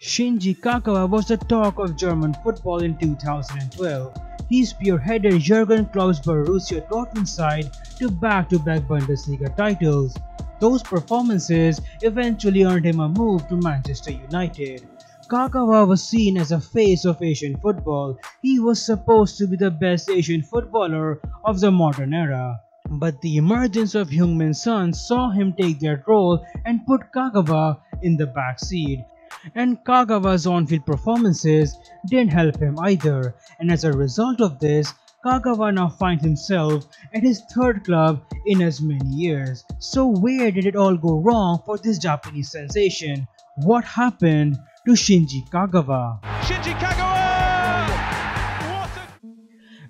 Shinji Kagawa was the talk of German football in 2012. He spearheaded Jurgen Klopp's Borussia Dortmund side to back-to-back Bundesliga titles. Those performances eventually earned him a move to Manchester United. Kagawa was seen as a face of Asian football. He was supposed to be the best Asian footballer of the modern era. But the emergence of Heung-min Son saw him take that role and put Kagawa in the backseat. And Kagawa's on-field performances didn't help him either, and as a result of this, Kagawa now finds himself at his third club in as many years. So where did it all go wrong for this Japanese sensation? What happened to Shinji Kagawa? Shinji Kagawa!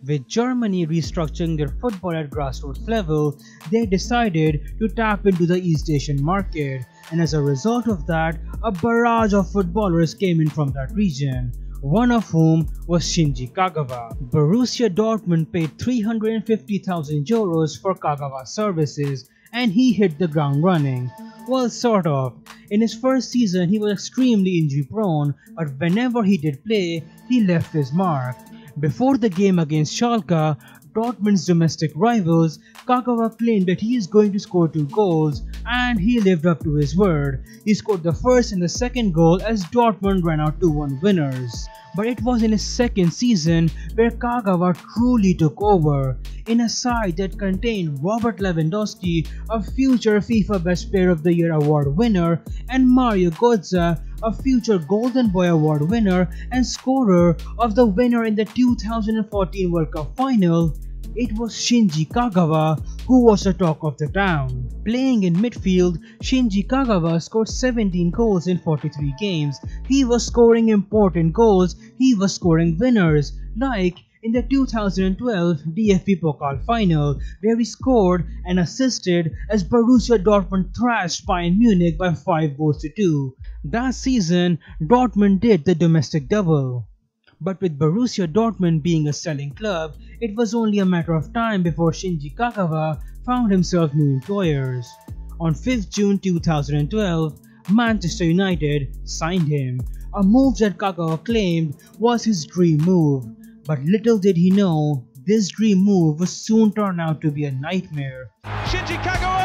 With Germany restructuring their football at grassroots level, they decided to tap into the East Asian market, and as a result of that, a barrage of footballers came in from that region, one of whom was Shinji Kagawa. Borussia Dortmund paid 350,000 euros for Kagawa's services, and he hit the ground running. Well, sort of. In his first season, he was extremely injury prone, but whenever he did play, he left his mark. Before the game against Schalke, Dortmund's domestic rivals, Kagawa claimed that he is going to score 2 goals, and he lived up to his word. He scored the first and the second goal as Dortmund ran out 2-1 winners. But it was in his second season where Kagawa truly took over. In a side that contained Robert Lewandowski, a future FIFA Best Player of the Year award winner, and Mario Götze, a future Golden Boy award winner and scorer of the winner in the 2014 World Cup final, it was Shinji Kagawa who was the talk of the town. Playing in midfield, Shinji Kagawa scored 17 goals in 43 games. He was scoring important goals, he was scoring winners, like in the 2012 DFB Pokal final, where he scored and assisted as Borussia Dortmund thrashed Bayern Munich by 5-2. That season, Dortmund did the domestic double. But with Borussia Dortmund being a selling club, it was only a matter of time before Shinji Kagawa found himself new employers. On 5th June 2012, Manchester United signed him, a move that Kagawa claimed was his dream move. But little did he know, this dream move would soon turn out to be a nightmare. Shinji Kagawa!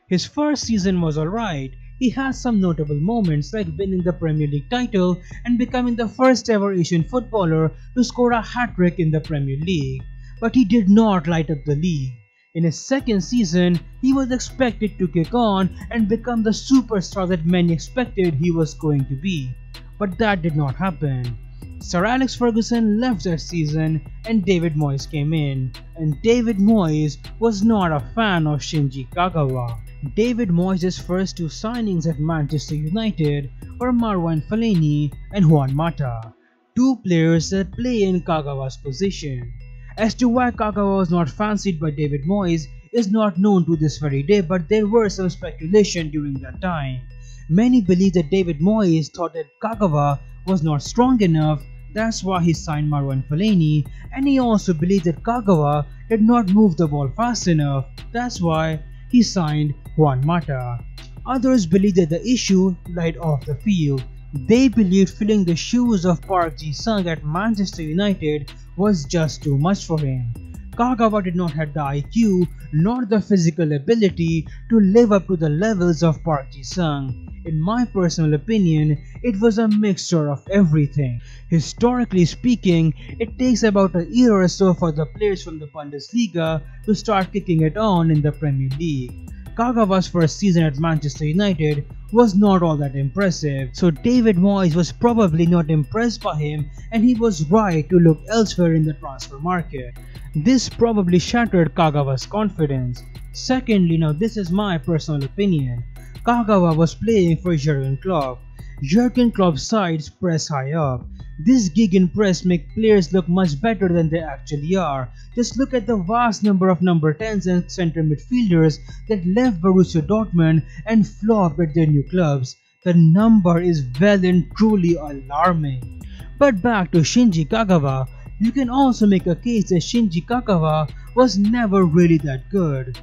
His first season was alright. He had some notable moments like winning the Premier League title and becoming the first ever Asian footballer to score a hat-trick in the Premier League. But he did not light up the league. In his second season, he was expected to kick on and become the superstar that many expected he was going to be. But that did not happen. Sir Alex Ferguson left that season and David Moyes came in, and David Moyes was not a fan of Shinji Kagawa. David Moyes' first 2 signings at Manchester United were Marwan Fellaini and Juan Mata, 2 players that play in Kagawa's position. As to why Kagawa was not fancied by David Moyes is not known to this very day, but there were some speculation during that time. Many believe that David Moyes thought that Kagawa was not strong enough, that's why he signed Marwan Fellaini, and he also believed that Kagawa did not move the ball fast enough, that's why he signed Juan Mata. Others believe that the issue lied off the field. They believed filling the shoes of Park Ji-sung at Manchester United was just too much for him. Kagawa did not have the IQ nor the physical ability to live up to the levels of Park Ji-sung. In my personal opinion, it was a mixture of everything. Historically speaking, it takes about a year or so for the players from the Bundesliga to start kicking it on in the Premier League. Kagawa's first season at Manchester United was not all that impressive, so David Moyes was probably not impressed by him and he was right to look elsewhere in the transfer market. This probably shattered Kagawa's confidence. Secondly, now this is my personal opinion, Kagawa was playing for Jurgen Klopp. Jurgen Klopp's sides press high up. This gegenpress make players look much better than they actually are. Just look at the vast number of number 10s and center midfielders that left Borussia Dortmund and flopped at their new clubs. The number is well and truly alarming. But back to Shinji Kagawa, you can also make a case that Shinji Kagawa was never really that good.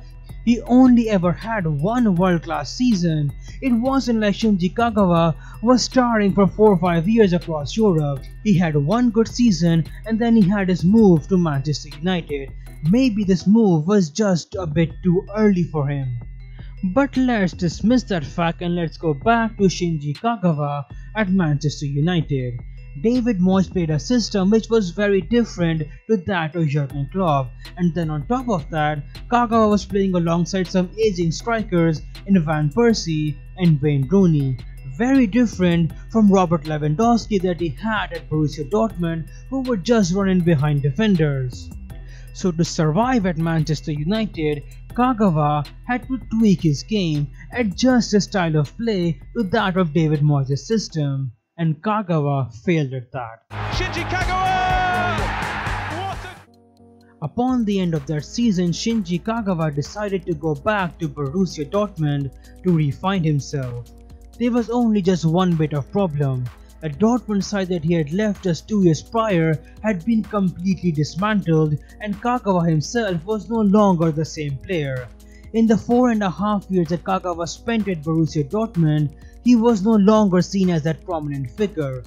He only ever had one world-class season. It wasn't like Shinji Kagawa was starring for 4 or 5 years across Europe. He had one good season and then he had his move to Manchester United. Maybe this move was just a bit too early for him. But let's dismiss that fact and let's go back to Shinji Kagawa at Manchester United. David Moyes played a system which was very different to that of Jurgen Klopp, and then on top of that, Kagawa was playing alongside some aging strikers in Van Persie and Wayne Rooney. Very different from Robert Lewandowski that he had at Borussia Dortmund, who were just running behind defenders. So to survive at Manchester United, Kagawa had to tweak his game, adjust his style of play to that of David Moyes' system, and Kagawa failed at that. Shinji Kagawa! Upon the end of that season, Shinji Kagawa decided to go back to Borussia Dortmund to refine himself. There was only just one bit of problem. The Dortmund side that he had left just 2 years prior had been completely dismantled and Kagawa himself was no longer the same player. In the 4.5 years that Kagawa spent at Borussia Dortmund, he was no longer seen as that prominent figure.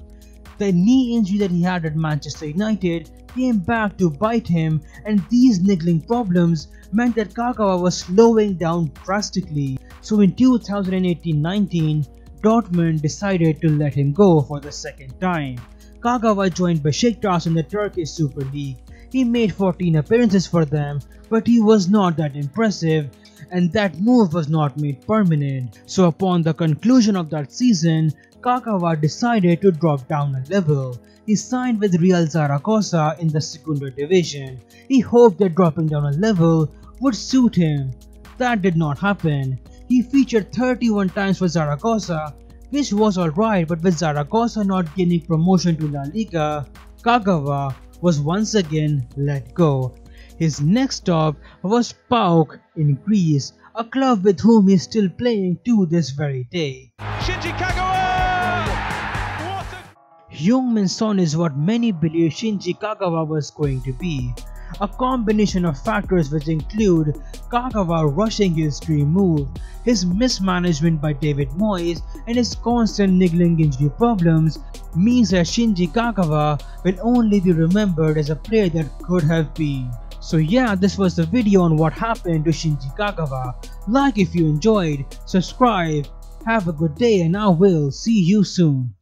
The knee injury that he had at Manchester United came back to bite him, and these niggling problems meant that Kagawa was slowing down drastically. So in 2018-19, Dortmund decided to let him go for the second time. Kagawa joined Besiktas in the Turkish Super League. He made 14 appearances for them, but he was not that impressive, and that move was not made permanent. So upon the conclusion of that season, Kagawa decided to drop down a level. He signed with Real Zaragoza in the Segunda Division. He hoped that dropping down a level would suit him. That did not happen. He featured 31 times for Zaragoza, which was alright, but with Zaragoza not gaining promotion to La Liga, Kagawa was once again let go. His next stop was PAOK in Greece, a club with whom he is still playing to this very day. Shinji Kagawa! Heung-min Son is what many believe Shinji Kagawa was going to be. A combination of factors which include Kagawa rushing his dream move, his mismanagement by David Moyes, and his constant niggling injury problems means that Shinji Kagawa will only be remembered as a player that could have been. So yeah, this was the video on what happened to Shinji Kagawa. Like if you enjoyed, subscribe, have a good day, and I will see you soon.